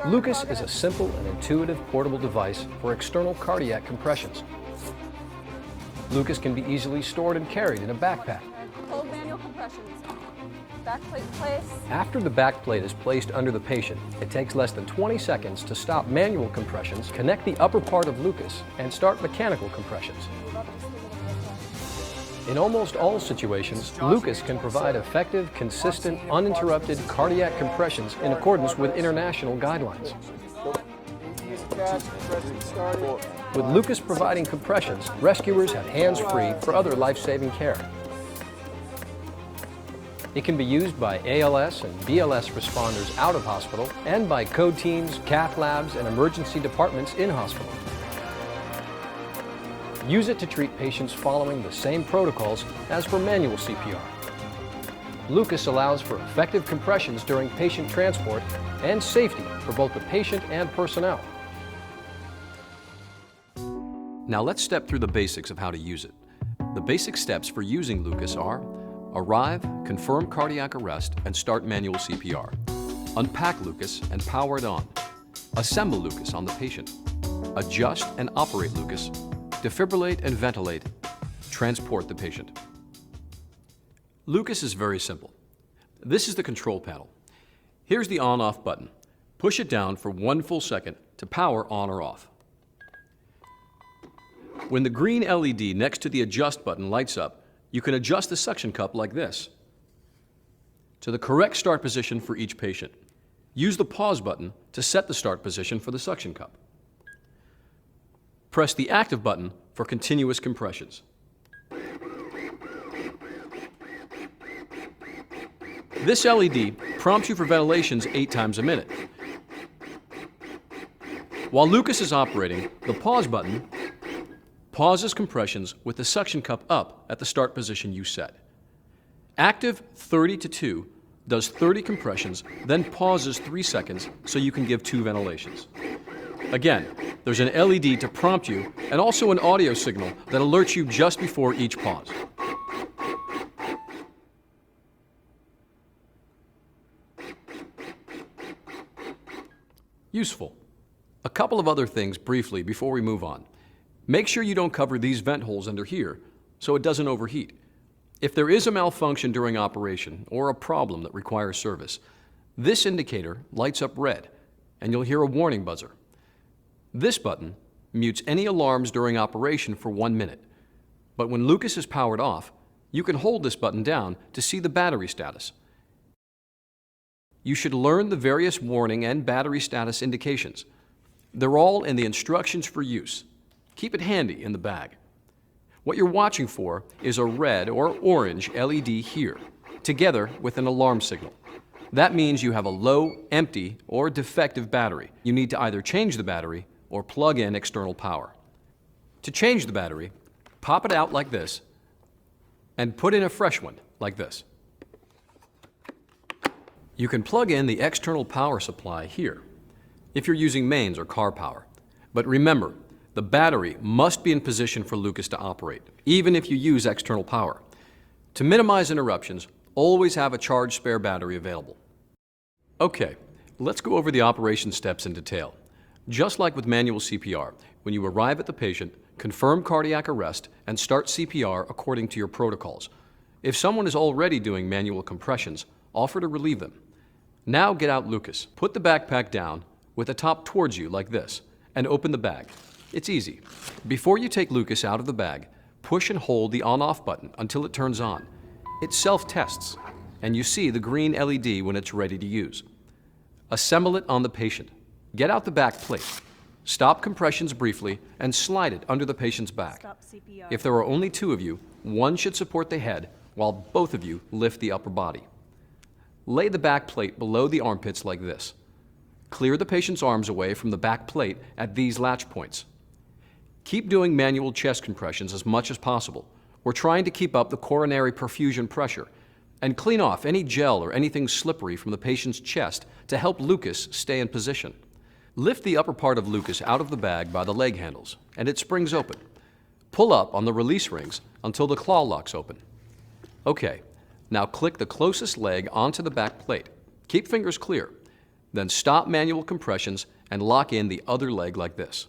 Lucas is a simple and intuitive portable device for external cardiac compressions. Lucas can be easily stored and carried in a backpack. Hold manual compressions. Back plate place. After the back plate is placed under the patient, it takes less than 20 seconds to stop manual compressions, connect the upper part of Lucas, and start mechanical compressions. In almost all situations, Lucas can provide effective, consistent, uninterrupted cardiac compressions in accordance with international guidelines. With Lucas providing compressions, rescuers have hands free for other life-saving care. It can be used by ALS and BLS responders out of hospital and by code teams, cath labs, and emergency departments in hospital. Use it to treat patients following the same protocols as for manual CPR. Lucas allows for effective compressions during patient transport and safety for both the patient and personnel. Now let's step through the basics of how to use it. The basic steps for using Lucas are: arrive, confirm cardiac arrest, and start manual CPR. Unpack Lucas and power it on. Assemble Lucas on the patient. Adjust and operate Lucas. Defibrillate and ventilate. Transport the patient. Lucas is very simple. This is the control panel. Here's the on-off button. Push it down for 1 full second to power on or off. When the green LED next to the adjust button lights up, you can adjust the suction cup like this to the correct start position for each patient. Use the pause button to set the start position for the suction cup. Press the active button for continuous compressions. This LED prompts you for ventilations 8 times a minute. While Lucas is operating, the pause button pauses compressions with the suction cup up at the start position you set. Active 30 to 2 does 30 compressions, then pauses 3 seconds so you can give 2 ventilations. Again, there's an LED to prompt you and also an audio signal that alerts you just before each pause. Useful. A couple of other things briefly before we move on. Make sure you don't cover these vent holes under here so it doesn't overheat. If there is a malfunction during operation or a problem that requires service, this indicator lights up red and you'll hear a warning buzzer. This button mutes any alarms during operation for 1 minute. But when Lucas is powered off, you can hold this button down to see the battery status. You should learn the various warning and battery status indications. They're all in the instructions for use. Keep it handy in the bag. What you're watching for is a red or orange LED here, together with an alarm signal. That means you have a low, empty, or defective battery. You need to either change the battery or plug in external power. To change the battery, pop it out like this and put in a fresh one like this. You can plug in the external power supply here if you're using mains or car power. But remember, the battery must be in position for Lucas to operate, even if you use external power. To minimize interruptions, always have a charged spare battery available. Okay, let's go over the operation steps in detail. Just like with manual CPR, when you arrive at the patient, confirm cardiac arrest and start CPR according to your protocols. If someone is already doing manual compressions, offer to relieve them. Now get out Lucas. Put the backpack down with the top towards you like this and open the bag. It's easy. Before you take Lucas out of the bag, push and hold the on-off button until it turns on. It self-tests, and you see the green LED when it's ready to use. Assemble it on the patient. Get out the back plate. Stop compressions briefly and slide it under the patient's back. If there are only 2 of you, one should support the head while both of you lift the upper body. Lay the back plate below the armpits like this. Clear the patient's arms away from the back plate at these latch points. Keep doing manual chest compressions as much as possible. We're trying to keep up the coronary perfusion pressure and clean off any gel or anything slippery from the patient's chest to help Lucas stay in position. Lift the upper part of Lucas out of the bag by the leg handles and it springs open. Pull up on the release rings until the claw locks open. Okay, now click the closest leg onto the back plate. Keep fingers clear. Then stop manual compressions and lock in the other leg like this.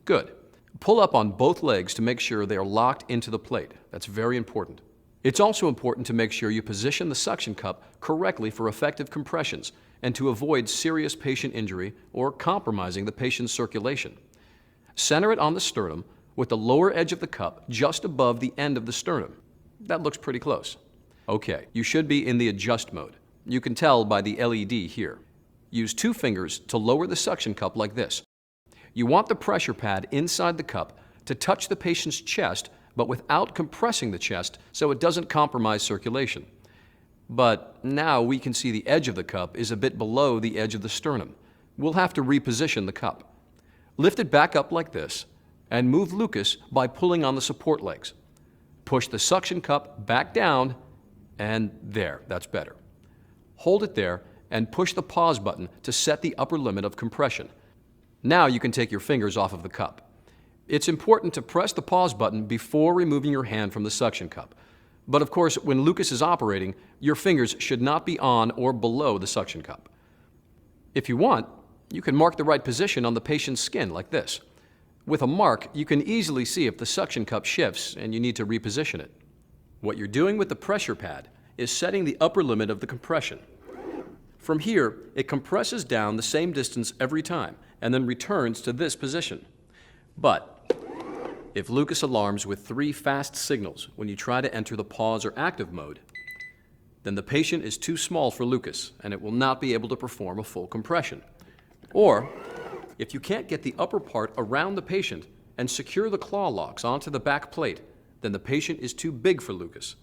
Good. Pull up on both legs to make sure they are locked into the plate. That's very important. It's also important to make sure you position the suction cup correctly for effective compressions and to avoid serious patient injury or compromising the patient's circulation. Center it on the sternum with the lower edge of the cup just above the end of the sternum. That looks pretty close. Okay, you should be in the adjust mode. You can tell by the LED here. Use 2 fingers to lower the suction cup like this. You want the pressure pad inside the cup to touch the patient's chest, but without compressing the chest so it doesn't compromise circulation. But now we can see the edge of the cup is a bit below the edge of the sternum. We'll have to reposition the cup. Lift it back up like this and move Lucas by pulling on the support legs. Push the suction cup back down and there, that's better. Hold it there and push the pause button to set the upper limit of compression. Now you can take your fingers off of the cup. It's important to press the pause button before removing your hand from the suction cup. But of course, when Lucas is operating, your fingers should not be on or below the suction cup. If you want, you can mark the right position on the patient's skin like this. With a mark, you can easily see if the suction cup shifts and you need to reposition it. What you're doing with the pressure pad is setting the upper limit of the compression. From here, it compresses down the same distance every time and then returns to this position. But if Lucas alarms with 3 fast signals when you try to enter the pause or active mode, then the patient is too small for Lucas and it will not be able to perform a full compression. Or, if you can't get the upper part around the patient and secure the claw locks onto the back plate, then the patient is too big for Lucas.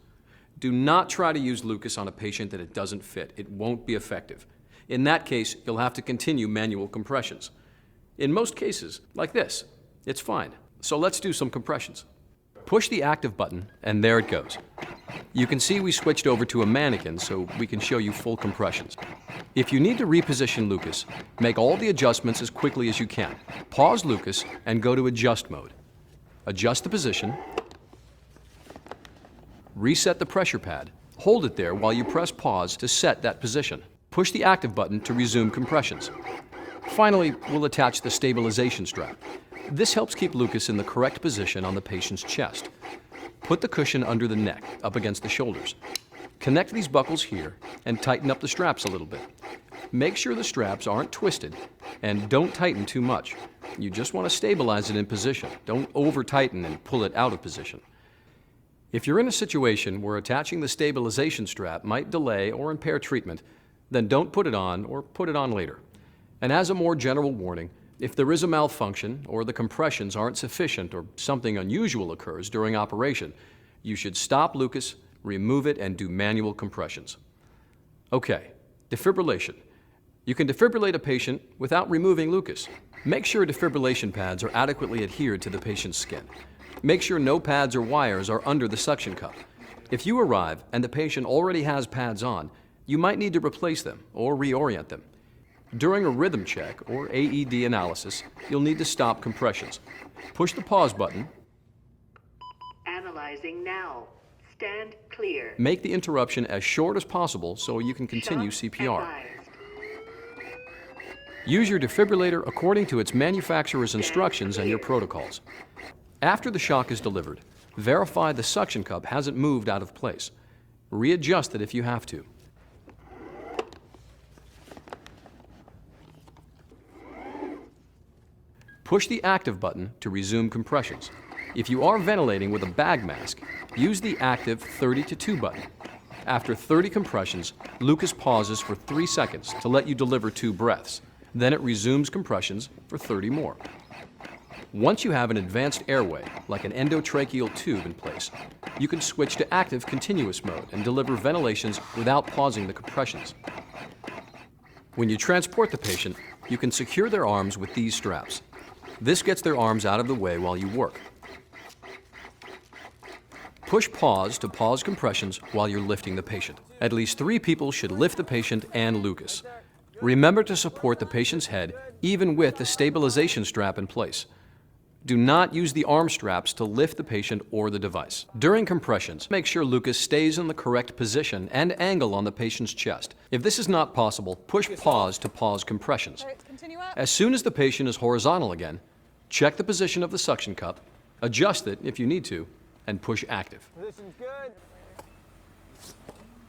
Do not try to use Lucas on a patient that it doesn't fit. It won't be effective. In that case, you'll have to continue manual compressions. In most cases, like this, it's fine. So let's do some compressions. Push the active button, and there it goes. You can see we switched over to a mannequin so we can show you full compressions. If you need to reposition Lucas, make all the adjustments as quickly as you can. Pause Lucas and go to adjust mode. Adjust the position. Reset the pressure pad. Hold it there while you press pause to set that position. Push the active button to resume compressions. Finally, we'll attach the stabilization strap. This helps keep Lucas in the correct position on the patient's chest. Put the cushion under the neck, up against the shoulders. Connect these buckles here and tighten up the straps a little bit. Make sure the straps aren't twisted and don't tighten too much. You just want to stabilize it in position. Don't over-tighten and pull it out of position. If you're in a situation where attaching the stabilization strap might delay or impair treatment, then don't put it on or put it on later. And as a more general warning, if there is a malfunction or the compressions aren't sufficient or something unusual occurs during operation, you should stop Lucas, remove it, and do manual compressions. Okay, defibrillation. You can defibrillate a patient without removing Lucas. Make sure defibrillation pads are adequately adhered to the patient's skin. Make sure no pads or wires are under the suction cup. If you arrive and the patient already has pads on, you might need to replace them or reorient them. During a rhythm check or AED analysis, you'll need to stop compressions. Push the pause button. Analyzing now. Stand clear. Make the interruption as short as possible so you can continue CPR. Advised. Use your defibrillator according to its manufacturer's instructions and your protocols. After the shock is delivered, verify the suction cup hasn't moved out of place. Readjust it if you have to. Push the active button to resume compressions. If you are ventilating with a bag mask, use the active 30 to 2 button. After 30 compressions, Lucas pauses for 3 seconds to let you deliver 2 breaths. Then it resumes compressions for 30 more. Once you have an advanced airway, like an endotracheal tube in place, you can switch to active continuous mode and deliver ventilations without pausing the compressions. When you transport the patient, you can secure their arms with these straps. This gets their arms out of the way while you work. Push pause to pause compressions while you're lifting the patient. At least 3 people should lift the patient and Lucas. Remember to support the patient's head even with the stabilization strap in place. Do not use the arm straps to lift the patient or the device. During compressions, make sure Lucas stays in the correct position and angle on the patient's chest. If this is not possible, push pause to pause compressions. All right, continue up. As soon as the patient is horizontal again, check the position of the suction cup, adjust it if you need to, and push active. Position's good.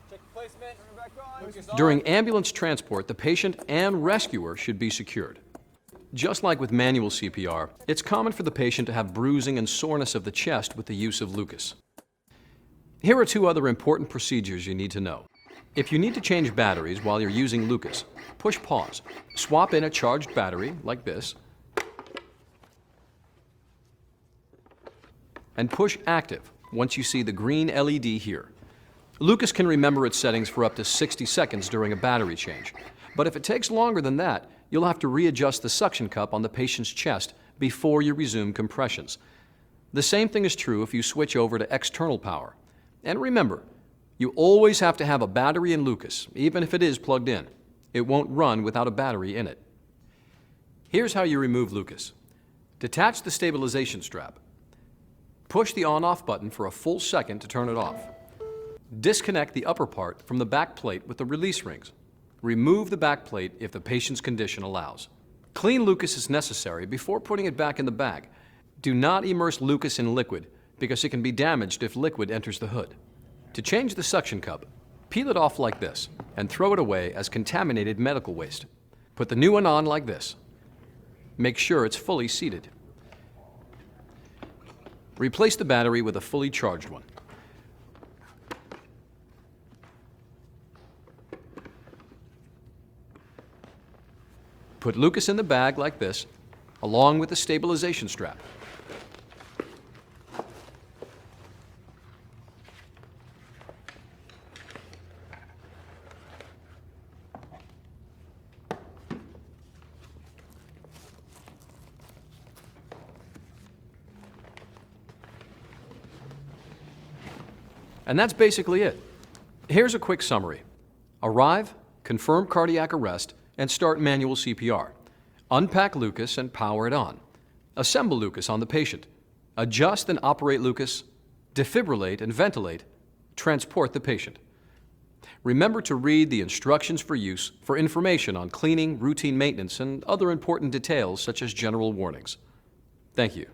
Check the placement. Turn it back on. Lucas on. During ambulance transport, the patient and rescuer should be secured. Just like with manual CPR, it's common for the patient to have bruising and soreness of the chest with the use of Lucas. Here are two other important procedures you need to know. If you need to change batteries while you're using Lucas, push pause. Swap in a charged battery, like this, and push active once you see the green LED here. Lucas can remember its settings for up to 60 seconds during a battery change, but if it takes longer than that, you'll have to readjust the suction cup on the patient's chest before you resume compressions. The same thing is true if you switch over to external power. And remember, you always have to have a battery in Lucas, even if it is plugged in. It won't run without a battery in it. Here's how you remove Lucas. Detach the stabilization strap. Push the on-off button for a full second to turn it off. Disconnect the upper part from the back plate with the release rings. Remove the back plate if the patient's condition allows. Clean Lucas as necessary before putting it back in the bag. Do not immerse Lucas in liquid because it can be damaged if liquid enters the hood. To change the suction cup, peel it off like this and throw it away as contaminated medical waste. Put the new one on like this. Make sure it's fully seated. Replace the battery with a fully charged one. Put Lucas in the bag like this, along with the stabilization strap. And that's basically it. Here's a quick summary. Arrive, confirm cardiac arrest, and start manual CPR. Unpack Lucas and power it on. Assemble Lucas on the patient. Adjust and operate Lucas. Defibrillate and ventilate. Transport the patient. Remember to read the instructions for use for information on cleaning, routine maintenance, and other important details such as general warnings. Thank you.